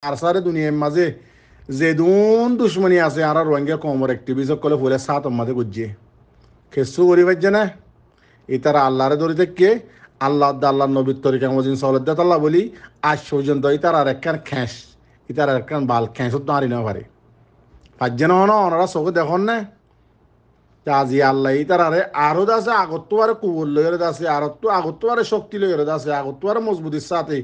আর সারে দুনিয়ার মাঝে যে দুন দুশ্মনী আছে আর রোহিঙ্গা কমর অ্যাক্টিভিস্ট সকলে ফুলে সাত মাঝে গুজছে খেসু করি পাইছে না ইতারা আল্লাহরে ধরে থেকে আল্লাহ নবীর তরিকা মজিন সলদ্দাতাল্লাহ বলি আজ পর্যন্ত ইতার আর একখান খ্যাঁস ইতার আর একখান বাল খ্যাঁসত তো আরি না পারে পাঁচজন হন ওনারা চোখে দেখুন না আজি আল্লাহ ইতার আরে আরো দাসে আগত আরে কুবল লইরে দাসে আর তো আগত আরে শক্তি লইরে দাসে আগত আরে মজবুতির সাথে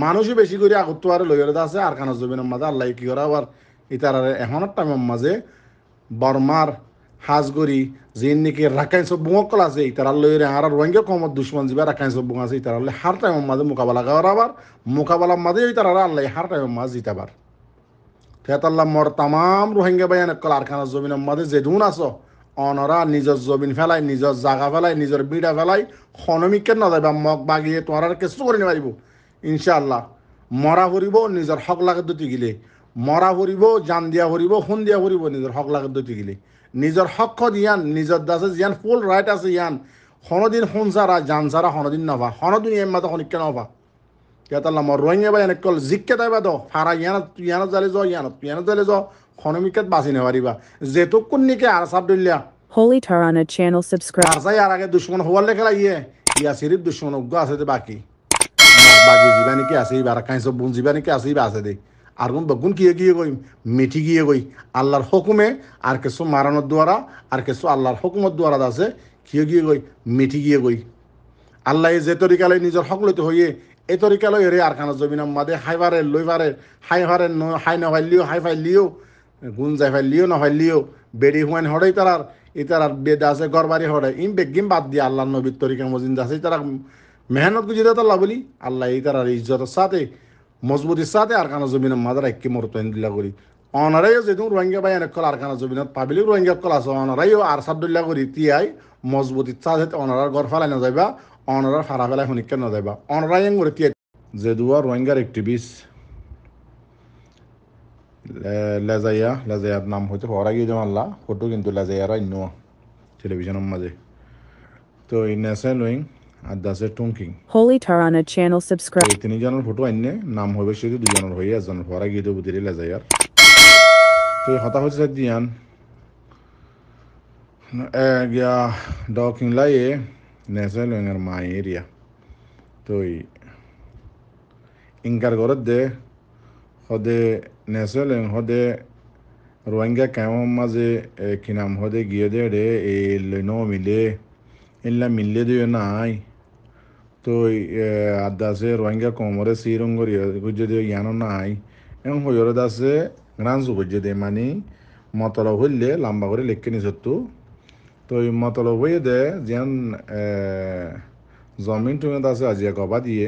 মানুষই বেশি করে আগত আরে লইরে দাসে আর কানা জমিন মাঝে আল্লাহ কি করে আবার ইতার আরে এখনের টাইমের মাঝে বর্মার হাজগরি যিন নাকি রাখাইন সব বুঙকল আছে ইতারা লইরে আর রোহিঙ্গা কমত দুশ্মন যাবে রাখাইন সব বুঙ আছে ইতারা হার টাইমের মাঝে মোকাবেলা করার আবার মোকাবেলার মাঝে ইতারা আল্লাহ হার টাইমের মাঝে জিতাবার তেতাল্লাহ মর তামাম রোহিঙ্গা বায়ান কল আর কানা জমিনের মাঝে যে দুন আছো অনরা নিজের জমিন ফেলাই নিজের জাগা ফেলাই নিজের বিড়া ফেলাই খনমিকে না যাইবা মগ বাগিয়ে তোমার কিছু করে নিবারিব ইনশাআল্লাহ মরা ভরিব নিজের হক লাগে দুটি গিলে মরা ভরিব জান দিয়া ভরিব খুন দিয়া ভরিব নিজের হক লাগে দুটি গিলে নিজের হক দিয়ান নিজের দাসে জিয়ান ফুল রাইট আছে ইয়ান হনদিন খুন সারা জান সারা হনদিন নভা হনদিন এমাতে খনিকে নভা কেতাল্লাহ মর রোহিঙ্গা বাই এনেকল জিক্কে তাইবা দো ফারা ইয়ানত জালে যাও ইয়ানত জালে যাও খনমিকাত বাঁচি নেবারিবা যেহেতু কুন্নিকে আর সাব দিল্লা Holy Tarana channel subscribe. আর চাই আর আগে দুশ্মন হওয়ার লেখা ইয়া সিরিপ দুশ্মন উগ্র আছে দে বাকি বাকি জীবানি কি আছে আর কাই সব বুন জীবানি কি আছে আছে দে আর কোন বগুন গিয়ে কই মিঠি গিয়ে কই আল্লাহর হুকুমে আর কিছু মারানোর দ্বারা আর কিছু আল্লাহর হুকুমত দ্বারা আছে গিয়ে কই মিঠি গিয়ে কই আল্লাহ যে তরিকালে নিজের হক লইতে হইয়ে এই তরিকালৈ এরে আর খানা জমিনার মাদে হাইবারে লইবারে হাইবারে হাই নভাইলিও হাই ফাইলিও গুণ যাই ফাইলিও নভাইলিও বেড়ি হুয়ান হড়াই তারার ইতারার বেদ আছে গড়বাড়ি হড়াই ইম বেগিম বাদ দিয়ে আল্লাহ নবীর তরিকা মজিন্দ আছে তারা মেহনত গুজিদে আল্লাহ বলি আল্লাহ এই তারার ইজ্জতের সাথে মজবুতির সাথে আর খানা জমিনের মাদার একে মরতন দিলা করি অনারাইও যেহেতু রোহিঙ্গা বাই অনেক কল আর খানা জমিনত পাবলিক রোহিঙ্গা কল আছে অনারাইও আর সাবদুল্লাহ করি তিয়াই মজবুতির সাথে অনারার ঘর ফালাই না যাইবা অনারার ফারা ফেলাই শুনিকে না যাইবা অনারাই করে তিয়াই যে দুয়া রোহিঙ্গার অ্যাক্টিভিস্ট লেজাইয়ার নাম হয়তো হওয়ার আগে যেমন আল্লাহ ফটো কিন্তু লেজাইয়ার অন্য টেলিভিশনের মাঝে তো এই নেশে লইং আর দাসে টুঙ্কিং Holy Tarana channel subscribe. এই তিনজনের ফটো আইনে নাম হইবে শুধু দুজনের হয়ে একজনের হওয়ার আগে তো বুঝিরে লেজাইয়ার তো এই হতা হচ্ছে দিয়ান গিয়া ডকিং লাইয়ে নেশে লইংয়ের মা এরিয়া তো ইনকার ঘরত দে হদে নেসেলেন হদে রোহিঙ্গা কেমন মাঝে কি নাম হদে গিয়ে দে রে এই ন মিলে এনলা মিললে দিও নাই তো আদাসে রোহিঙ্গা কমরে সিরঙ্গর গুজে দিও ইয়ানো নাই এবং হইরে দাসে গ্রাঞ্জু গুজে দে মানে মতলব হইলে লম্বা করে লেখকে নিছতো তো এই মতলব হয়ে দে যেন জমিন টুমে দাসে আজিয়া গবা দিয়ে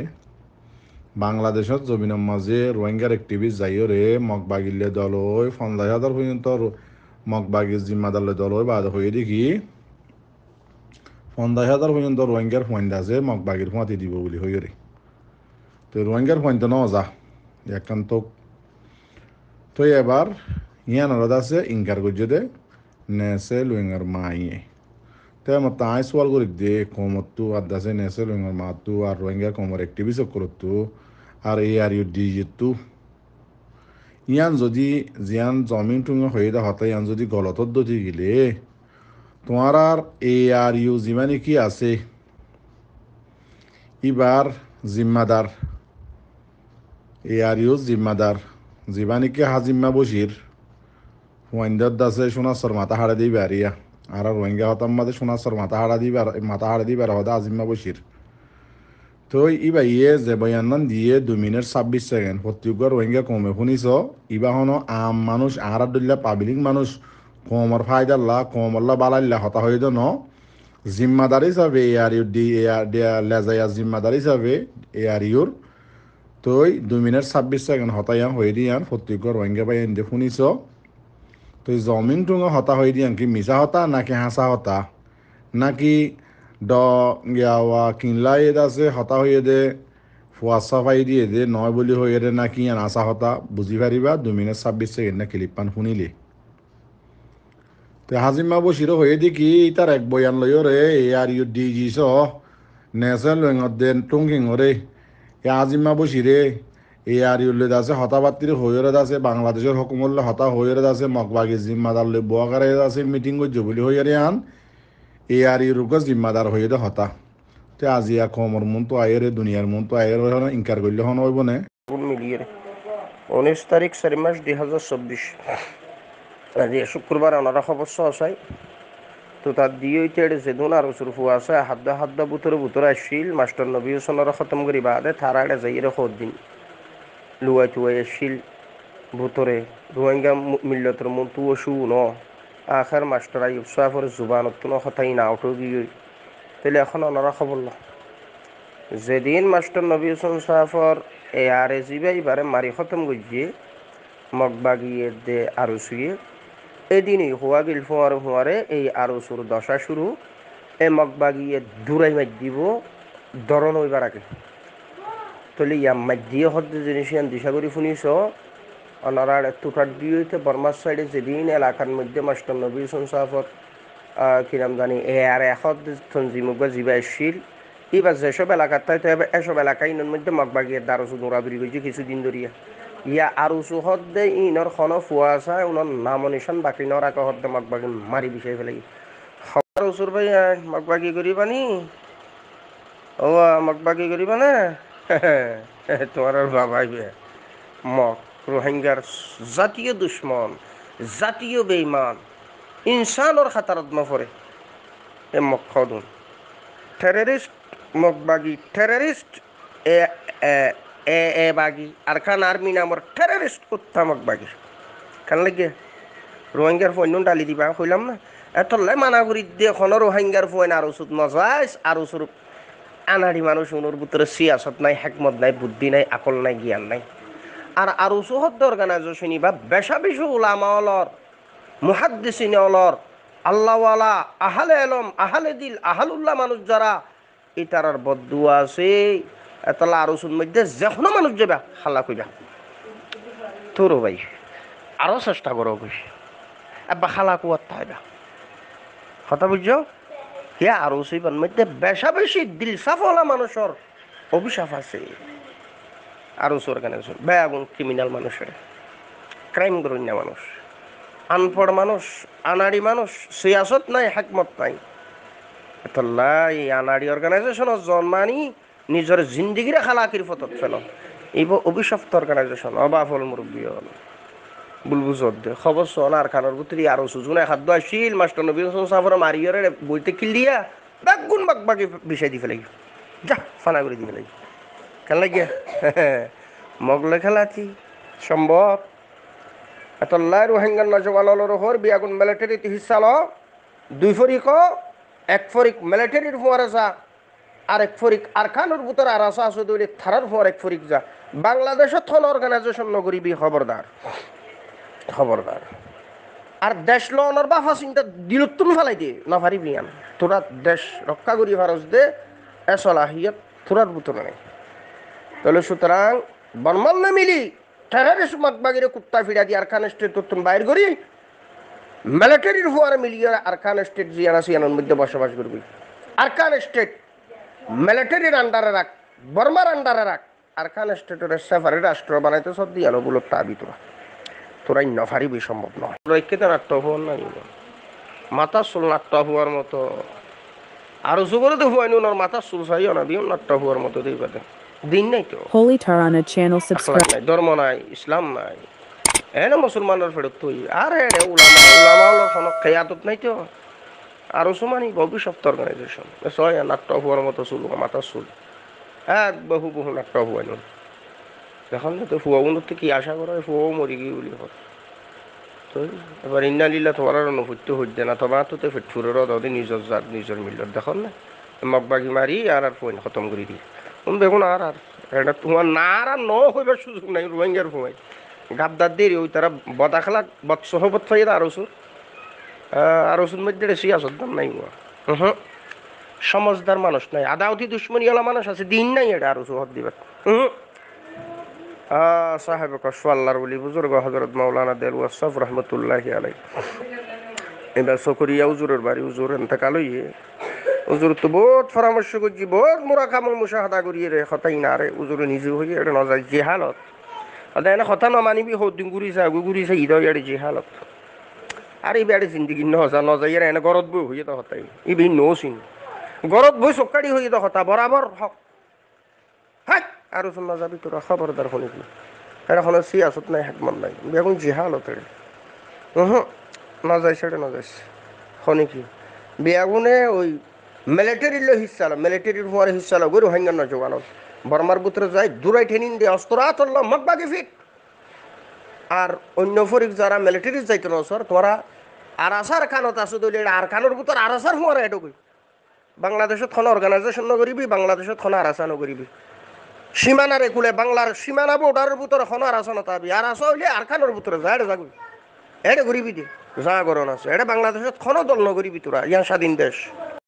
বাংলাদেশত জমিনের মাঝে রোহিঙ্গার অ্যাক্টিভিস্ট যাইও রে মগবাগিলে দল হয় 50,000 পর্যন্ত মগবাগির জিম্মাদার দল হয় বাদ হয়ে দেখি 50,000 পর্যন্ত রোহিঙ্গার পয়েন্ট আছে মগবাগির ফাঁতি দিব বলি হয়ে রে তো রোহিঙ্গার পয়েন্ট ন যা একান্ত তো এবার ইয়ান আছে ইনকার করছে দে নেসে রোহিঙ্গার মাইয়ে তো আমার তাই সোয়াল করি দে কমতো আর দাসে নেসে রোহিঙ্গার মাতো আর রোহিঙ্গার কমর অ্যাক্টিভিস্ট করতো আর এই আর ইউ ডিজিটটো ইয়ান যদি জিয়ান জমিন টুঙে হয়ে দা হতা ইয়ান যদি গলতত দতি গেলে তোমার আর এ আর ইউ যিমানে কি আছে এবার জিম্মাদার এ আর ইউ জিম্মাদার জীবানি কি হাজিম্মা বসির ওয়াইন্দার দাসে সোনাসর মাথা হাড়ে দিই বাড়িয়া আর রোহিঙ্গা হতাম মাঝে সোনাসর মাথা হাড়ে দিবার হদা আজিম্মা বসির তো ইবা ইয়ে যে বয়ান দিয়ে 2 মিনিট 26 সেকেন্ড প্রত্যেকবার রোহিঙ্গা কমে শুনিছ ইবা হনো আম মানুষ আহারাদুল্লা পাবলিক মানুষ কমর ফায়দাল্লা কমল্লা বালাল্লা হতা হয়ে ন জিম্মাদার হিসাবে এ আর ইউ ডি লেজাইয়া জিম্মাদার হিসাবে এ আর ইউর তো 2 মিনিট 26 সেকেন্ড হতাইয়া হয়ে দিয়ান প্রত্যেকবার রোহিঙ্গা বাইন দিয়ে শুনিছ তো জমিন টুঙে হতা হয়ে দিয়ান কি মিছা হতা নাকি হাসা হতা নাকি ড গিয়াওয়া কিনলাই আছে হতা হয়ে দে ফুয়া সাফাই দিয়ে দে নয় বলি হয়ে দে নাকি আসা হতা বুঝি পারিবা 2 মিনিট 26 সেকেন্ড না ক্লিপ পান শুনিলে তো হাজিমা বসিরও হয়ে দেখি তার এক বয়ান লইও রে এ আর ইউ ডিজিস নেশন লইঙত দেন টুঙ্কিং রে এ হাজিমা বসিরে এই আর ইউল্লে আছে হতাবাত্তির হইরে আছে বাংলাদেশের হকুমল্লে হতা হইরে আছে মগবাগি জিম্মাদার লে বোয়াগারে আছে মিটিং করছে বলি হইয়ারে আন এই আর ইউরোগ জিম্মাদার হইয়ে দে হতা তে আজিয়া কমর মন তো আয়ের দুনিয়ার মন তো আয়ের ইনকার করলে হন হইব না মিলিয়ে 19 তারিখ 4 মাস 2024 আজি শুক্রবার ওনারা খবর আসাই তো তার দিয়ে যেদিন আর ওসুর ফুয়া আছে হাদ্দা বুতরে আসছিল মাস্টার নবী হোসেনের খতম করি বাদে তারা এটা যাই রে দিন লুয়াই টুয়াই আসছিল বুতরে রোহিঙ্গা মিল্লতর মন তুও শু ন আখার মাস্টার আইব সাফর জুবানত ন কথাই না উঠো গিয়ে তাহলে এখন ওনারা খবর না যেদিন মাস্টার নবী হোসেন সাফর এ আর এ জিবাই বারে মারি খতম করছে মগবাগিয়ে দে আরো শুয়ে এদিনই হওয়া গিল ফোয়ারে এই আরসুর দশা শুরু এ মগবাগিয়ে দূরাই মাই দিব দরন হইবার আগে তলে ইয়াম মাই দিয়ে হদ্দে জিনিস ইয়ান দিশা করি শুনিস ওনারা তুটার দিয়ে বর্মার সাইডে যেদিন এলাকার মধ্যে মাস্টার নবী হোসেন সাহাফর কিরাম জানি এ আর এখন তঞ্জিমুক বা জিবা এসছিল এবার যেসব এলাকার তাই তো এসব এলাকায় ইনের মধ্যে মগবাগিয়ে দারসু দৌড়াদৌড়ি করছে কিছুদিন ধরিয়া ইয়া আৰু হদ্দে ইনৰ খন ফুৱা আছে উনৰ নাম নিশান বাকী নৰাকে হদ্দে মগবাগী মাৰি বিচাৰি পেলাই খবৰ ওচৰ পাই মগবাগী কৰিবানি মগবাগী কৰিবানে তোমাৰ বাবাই মগ রোহিঙ্গার জাতীয় দুশ্মন জাতীয় বেইমান ইনসানৰ খাতাৰত নপৰে এ মগ খদুন টেররিস্ট মগবাগী টেররিস্ট এ বাগি আর খান আর্মি নামর টেররিস্ট উত্তামক বাগি কান লাগে রোহিঙ্গার ফোন ডালি দিবা কইলাম না এতলে মানা করি দিয়ে এখন রোহিঙ্গার ফোন আর ওষুধ নজাইস আর ওষুধ আনাড়ি মানুষ ওর ভিতরে সিয়াসত নাই হেকমত নাই বুদ্ধি নাই আকল নাই জ্ঞান নাই আর ওষুধ অর্গানাইজেশন বা বেশা বেশি ওলামা অলর মুহাদ্দিসিন অলর আল্লাহওয়ালা আহলে এলম আহলে দিল আহলুল্লাহ মানুষ যারা ইতারার বদুয়া আছে এতলা আরসুর মধ্যে যখনও মানুষ যাবা খালা কইবা তোরও ভাই আরও চেষ্টা করো কই এবার খালা কুয়ার থাইবা কথা বুঝছো হে আরো সেইবার মধ্যে বেশা বেশি দিল সাফলা মানুষের অভিশাপ আছে আরো অর্গানাইজেশন বেয়াগুন ক্রিমিনাল মানুষের ক্রাইম করুন মানুষ আনপড় মানুষ আনাড়ি মানুষ সিয়াসত নাই হেকমত নাই এতলা এই আনাড়ি অর্গানাইজেশনের জন্মানি নিজের জিন্দিগিরে খালাকির ফতত ফেল এই অভিশপ্ত অর্গানাইজেশন অবাফল মুরব্বী হল বুলবুজত দে খবর শোন আর খানোর ভিতরে আরো সুজুনে খাদ্য আসিল মাস্টার নবী হোসেন সাফর মারিয়রে বইতে কিল দিয়া বেগুন বাগবাগি বিষয় দি ফেলাই যা ফানা করে দি ফেলাই কেন লাগিয়া মগলে খেলাছি সম্ভব এতল্লাই রোহিঙ্গার নজওয়ানর হর বিয়াগুন মিলিটারিতে হিস্সা ল দুই ফরিক এক ফরিক মিলিটারির ফোয়ারে যা আর এক ফরিক আর খানোর ভিতরে আর আসা আসো দৌড়ে থারার ফোয়ার এক ফরিক যা বাংলাদেশের থন অর্গানাইজেশন নগরীবি খবরদার খবরদার আর দেশ লওয়ানোর বাফা চিন্তা দিলতুন ফেলাই দিয়ে না পারিবি আন তোরা দেশ রক্ষা করি ভারস দে এসলাহিয়ত তোরার ভিতরে নেই তাহলে সুতরাং বনমল না মিলি টেরারিস্ট মগবাগিরে কুত্তা ফিরা দিয়ে আরকান স্টেট তুন বাইর করি মিলিটারির ফোয়ারে মিলিয়ে আরকান স্টেট জিয়ানা সিয়ানোর মধ্যে বসবাস করবি আরকান স্টেট মিলিটারির আন্ডারে রাখ বর্মার আন্ডারে রাখ আরকান স্টেটের সেফারি রাষ্ট্র বানাইতে সব দিয়ানো বলো তাবি তোরাই নফারিবি সম্ভব নয় রৈক্যতে নাট্য হওয়ার নাই মাথা চুল নাট্য হওয়ার মতো আরো জোরে তো হওয়াই ওনার মাথা চুল চাইও না দিও নাট্য হওয়ার মতো দিই বাদে দিন নাই তো Holy Tarana channel subscribe. নাই ধর্ম নাই ইসলাম নাই এনে মুসলমানের ফেরত তুই আর এনে উলামা কোনো খেয়াদত নাই তো আরো সমানি ভবিষ্যৎ অর্গানাইজেশন সয় নাট্য হওয়ার মতো চুল মাথা চুল এক বহু নাট্য হওয়াই নুন এখন তো ফুয়া উন্নত কি আশা করো ফুয়াও মরি গিয়ে বলি হর তো এবার ইন্না লিল্লা তোমার অনুভূতি হইতে না তোমার তো ফেটফুরের দাদি নিজের জাত নিজের মিল্লত দেখুন না মগবাগি মারি আর ফোন খতম করে দিই দেখুন আর এটা তোমার না আর ন হইবার সুযোগ নাই রোহিঙ্গার ফোয়াই গাবদার দেরি ওই তারা বদা খেলা বৎসহবত থাই আরসুর মধ্যে সিয়াসত দাম নাই হুম সমজদার মানুষ নাই আদাউতি দুশ্মনীওয়ালা মানুষ আছে দিন নাই এটা আরসু হত দিবার হুম সাহেব কসওয়াল্লার বলি বুজুর্গ হজরত মাওলানা দেলওয়ার ওয়াসফ রহমতুল্লাহি আলাইহি এবার সকরিয়া হুজুরের বাড়ি হুজুর এন্তেকাল হইয়ে হুজুর তো বহুত পরামর্শ করছি বহুত মুরাকাম মুশাহাদা করিয়ে রে হতাই না রে হুজুরে নিজে হইয়ে এটা নজায় যে হালত সদায় এনে কথা নমানিবি সৌদিন ঘুরিছে ঈদ ইয়াড়ি যে হালত আর এই বেড়ে জিন্দিগি নজা নজাই এনে গরত বই হইয়ে তো হতাই ই বিন নৌচিন গরত বই চকাড়ি হইয়ে তো হতা বরাবর হক হ্যাঁ আৰু চোন নাযাবি তোরা খবরদার শুনিবি এখন সিয়াসত নাই হেকমত নাই বেগুন যে হালত নজাই সেটা নজাইছে শুনি কি বেগুনে ওই মিলিটারির হিসাল মিলিটারির হওয়ার হিসাল গরু হাঙ্গার না জোগানো বর্মার বুতরে যায় দূরাই ঠেনিন দিয়ে অস্ত্র আতল্লা মগবাগি ফিট আর অন্য ফরিক যারা মিলিটারি যাইতো না স্যার তোরা আরাসার খানত আছে দলি আর খানোর ভিতর আরাসার হওয়ার এটুকুই বাংলাদেশত খন অর্গানাইজেশন নকরিবি বাংলাদেশত খন আরাসা নকরিবি সীমানার একুলে বাংলার সীমানা বর্ডারের ভিতরে খন আরাসা নতাবি আরাসা হইলে আর খানোর ভিতরে যা এটা যাবি এটা ঘুরিবি দি যা গরণ আছে এটা বাংলাদেশত খন দল নকরিবি তোরা ইয়া স্বাধীন দেশ